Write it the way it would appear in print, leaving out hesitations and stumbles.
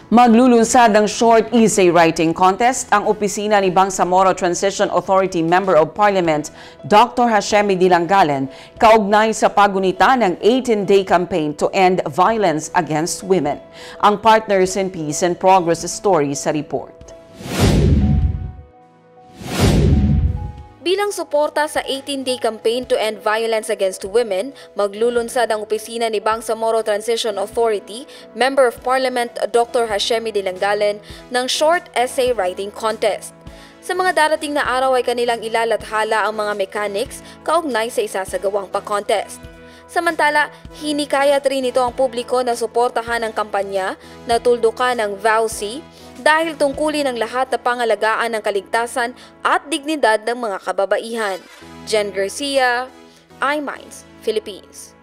Maglulunsad ng short essay writing contest ang opisina ni Bangsamoro Transition Authority Member of Parliament Dr. Hashemi Dilangalen kaugnay sa pagunita ng 18-day campaign to end violence against women. Ang Partners in Peace and Progress story sa report. Bilang suporta sa 18-day campaign to end violence against women, maglulunsad ang opisina ni Bangsamoro Transition Authority, Member of Parliament Dr. Hashemi Dilangalen ng short essay writing contest. Sa mga darating na araw ay kanilang ilalathala ang mga mechanics kaugnay sa isasagawang pa-contest. Samantala, hinikayat rin ito ang publiko na suportahan ang kampanya na tuldukan ng VOWSI dahil tungkulin ang lahat na pangalagaan ng kaligtasan at dignidad ng mga kababaihan. Jen Garcia, iMinds, Philippines.